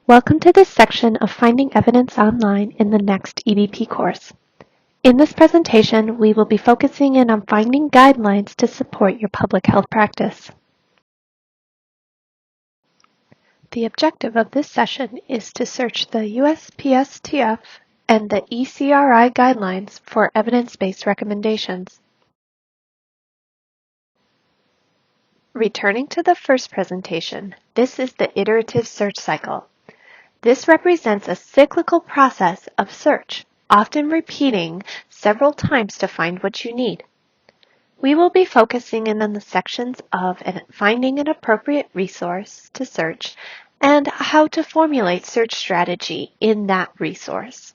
Welcome to this section of Finding Evidence Online in the next EBP course. In this presentation, we will be focusing in on finding guidelines to support your public health practice. The objective of this session is to search the USPSTF and the ECRI guidelines for evidence-based recommendations. Returning to the first presentation, this is the iterative search cycle. This represents a cyclical process of search, often repeating several times to find what you need. We will be focusing in on the sections of finding an appropriate resource to search and how to formulate search strategy in that resource.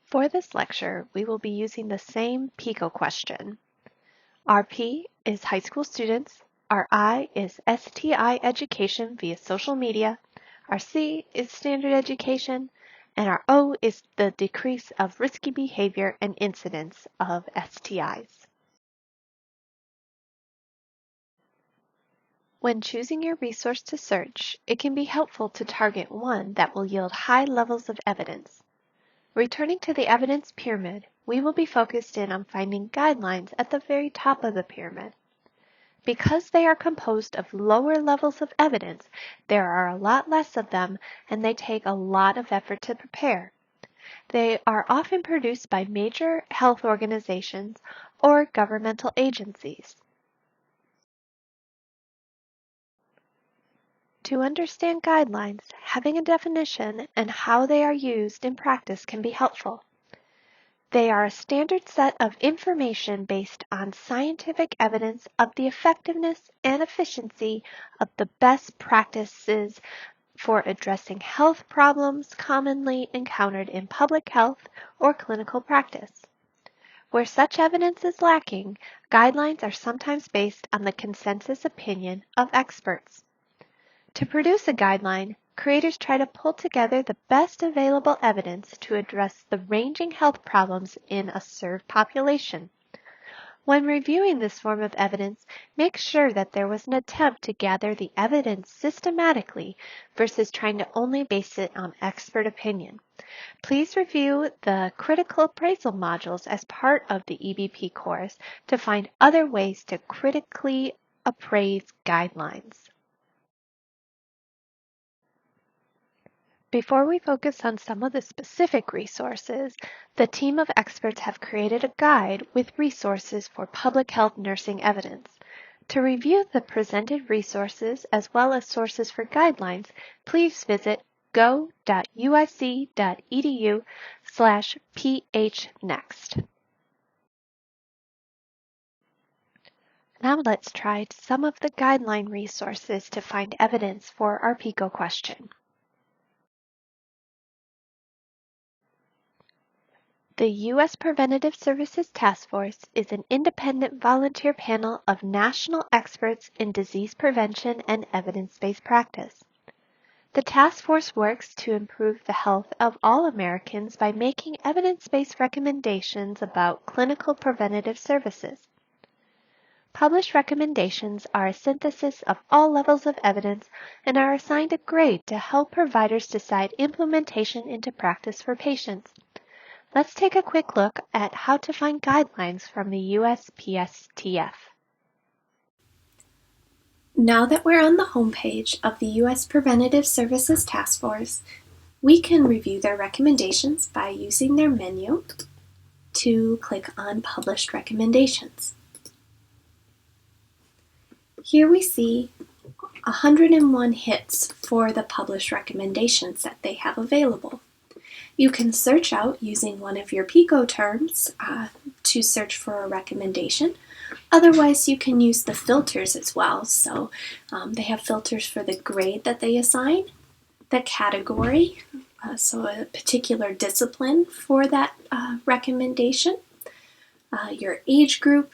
For this lecture, we will be using the same PICO question. Our P is high school students, our I is STI education via social media, our C is standard education, and our O is the decrease of risky behavior and incidence of STIs. When choosing your resource to search, it can be helpful to target one that will yield high levels of evidence. Returning to the evidence pyramid, we will be focused in on finding guidelines at the very top of the pyramid. Because they are composed of lower levels of evidence, there are a lot less of them and they take a lot of effort to prepare. They are often produced by major health organizations or governmental agencies. To understand guidelines, having a definition and how they are used in practice can be helpful. They are a standard set of information based on scientific evidence of the effectiveness and efficiency of the best practices for addressing health problems commonly encountered in public health or clinical practice. Where such evidence is lacking, guidelines are sometimes based on the consensus opinion of experts. To produce a guideline, creators try to pull together the best available evidence to address the ranging health problems in a served population. When reviewing this form of evidence, make sure that there was an attempt to gather the evidence systematically versus trying to only base it on expert opinion. Please review the critical appraisal modules as part of the EBP course to find other ways to critically appraise guidelines. Before we focus on some of the specific resources, the team of experts have created a guide with resources for public health nursing evidence. To review the presented resources as well as sources for guidelines, please visit go.usc.edu/phnext. Now let's try some of the guideline resources to find evidence for our PICO question. The U.S. Preventative Services Task Force is an independent volunteer panel of national experts in disease prevention and evidence-based practice. The task force works to improve the health of all Americans by making evidence-based recommendations about clinical preventative services. Published recommendations are a synthesis of all levels of evidence and are assigned a grade to help providers decide implementation into practice for patients. Let's take a quick look at how to find guidelines from the USPSTF. Now that we're on the homepage of the U.S. Preventative Services Task Force, we can review their recommendations by using their menu to click on Published Recommendations. Here we see 101 hits for the published recommendations that they have available. You can search out using one of your PICO terms to search for a recommendation. Otherwise, you can use the filters as well. So they have filters for the grade that they assign, the category, so a particular discipline for that recommendation, your age group,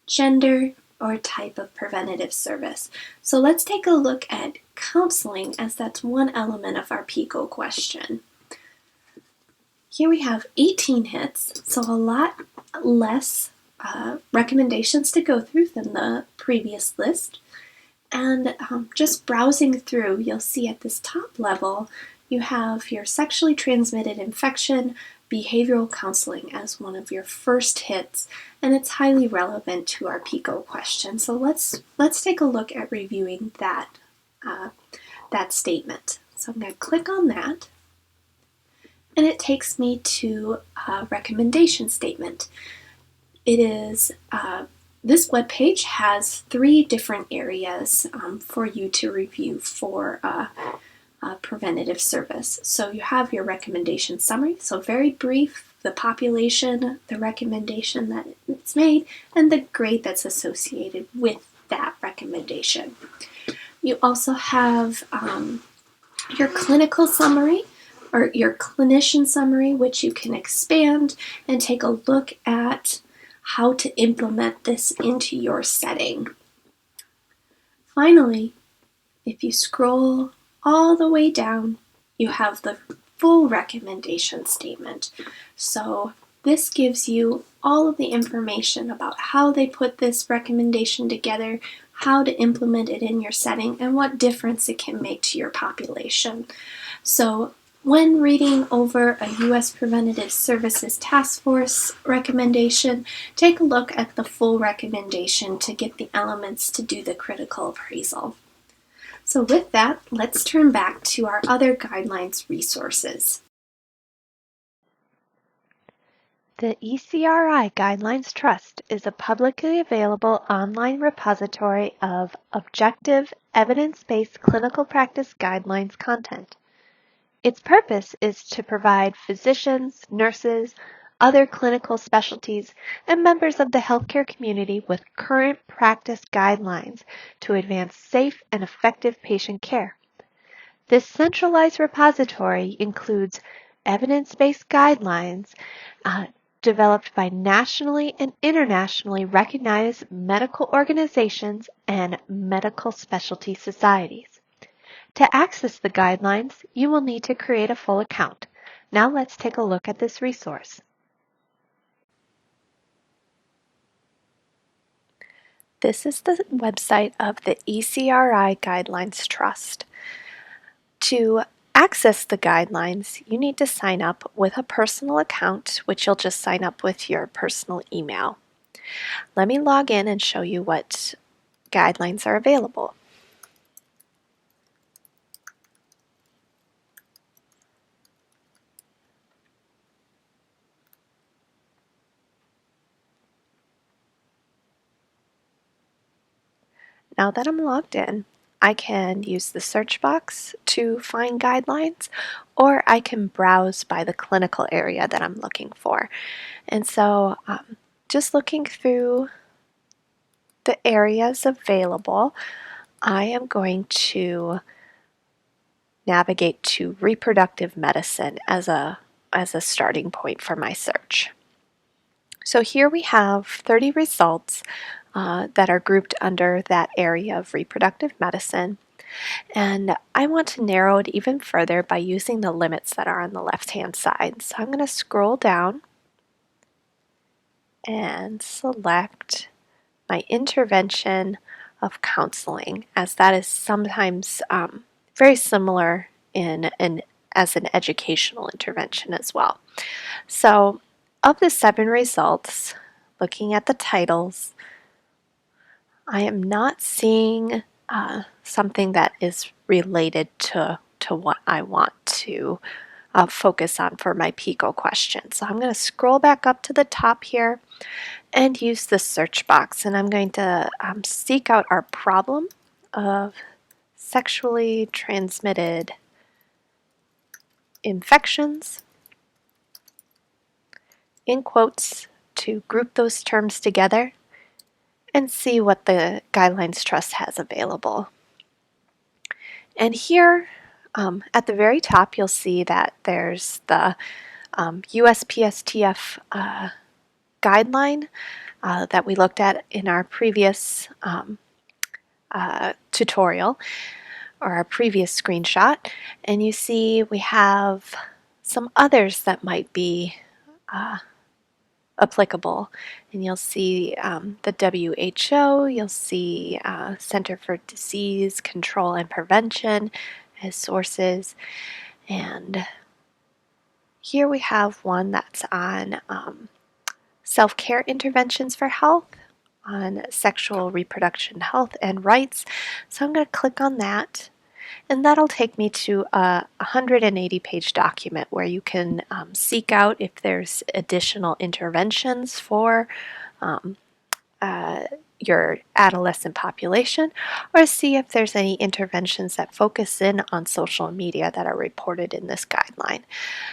gender, or type of preventative service. So let's take a look at counseling, as that's one element of our PICO question. Here we have 18 hits, so a lot less recommendations to go through than the previous list. And just browsing through, you'll see at this top level, you have your sexually transmitted infection, behavioral counseling as one of your first hits, and it's highly relevant to our PICO question. So let's take a look at reviewing that statement. So I'm going to click on that, and it takes me to a recommendation statement. It is this webpage has 3 different areas for you to review for preventative service. So you have your recommendation summary, so very brief, the population, the recommendation that it's made, and the grade that's associated with that recommendation. You also have your clinical summary or your clinician summary, which you can expand and take a look at how to implement this into your setting. Finally, if you scroll all the way down, you have the full recommendation statement. So this gives you all of the information about how they put this recommendation together, how to implement it in your setting, and what difference it can make to your population. So when reading over a U.S. Preventative Services Task Force recommendation, take a look at the full recommendation to get the elements to do the critical appraisal. So with that, let's turn back to our other guidelines resources. The ECRI Guidelines Trust is a publicly available online repository of objective, evidence-based clinical practice guidelines content. Its purpose is to provide physicians, nurses, other clinical specialties, and members of the healthcare community with current practice guidelines to advance safe and effective patient care. This centralized repository includes evidence-based guidelines developed by nationally and internationally recognized medical organizations and medical specialty societies. To access the guidelines, you will need to create a full account. Now let's take a look at this resource. This is the website of the ECRI Guidelines Trust. To access the guidelines, you need to sign up with a personal account, which you'll just sign up with your personal email. Let me log in and show you what guidelines are available. Now that I'm logged in, I can use the search box to find guidelines, or I can browse by the clinical area that I'm looking for. And so just looking through the areas available, I am going to navigate to reproductive medicine as a starting point for my search. So here we have 30 results that are grouped under that area of reproductive medicine. And I want to narrow it even further by using the limits that are on the left-hand side. So I'm going to scroll down and select my intervention of counseling, as that is sometimes very similar as an educational intervention as well. So of the 7 results, looking at the titles, I am not seeing something that is related to what I want to focus on for my PICO question. So I'm going to scroll back up to the top here and use the search box, and I'm going to seek out our problem of sexually transmitted infections, in quotes, to group those terms together and see what the Guidelines Trust has available. And here at the very top, you'll see that there's the USPSTF guideline that we looked at in our previous tutorial or our previous screenshot. And you see we have some others that might be applicable. And you'll see the WHO, you'll see Center for Disease Control and Prevention as sources. And here we have one that's on self-care interventions for health, on sexual reproduction health and rights. So I'm going to click on that. And that'll take me to a 180-page document where you can seek out if there's additional interventions for your adolescent population, or see if there's any interventions that focus in on social media that are reported in this guideline.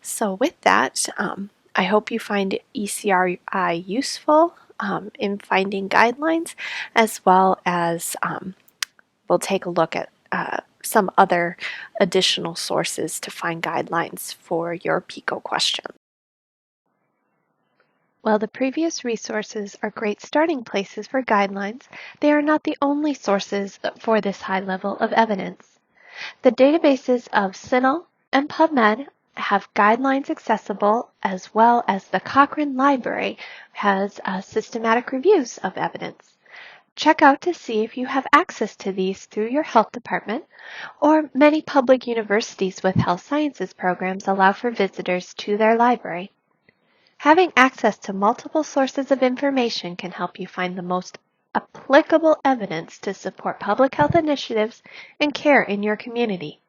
So with that, I hope you find ECRI useful in finding guidelines, as well as we'll take a look at some other additional sources to find guidelines for your PICO question. While the previous resources are great starting places for guidelines, they are not the only sources for this high level of evidence. The databases of CINAHL and PubMed have guidelines accessible, as well as the Cochrane Library has systematic reviews of evidence. Check out to see if you have access to these through your health department, or many public universities with health sciences programs allow for visitors to their library. Having access to multiple sources of information can help you find the most applicable evidence to support public health initiatives and care in your community.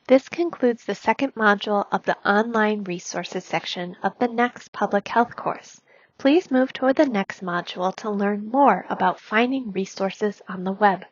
This concludes the second module of the online resources section of the next public health course. Please move toward the next module to learn more about finding resources on the web.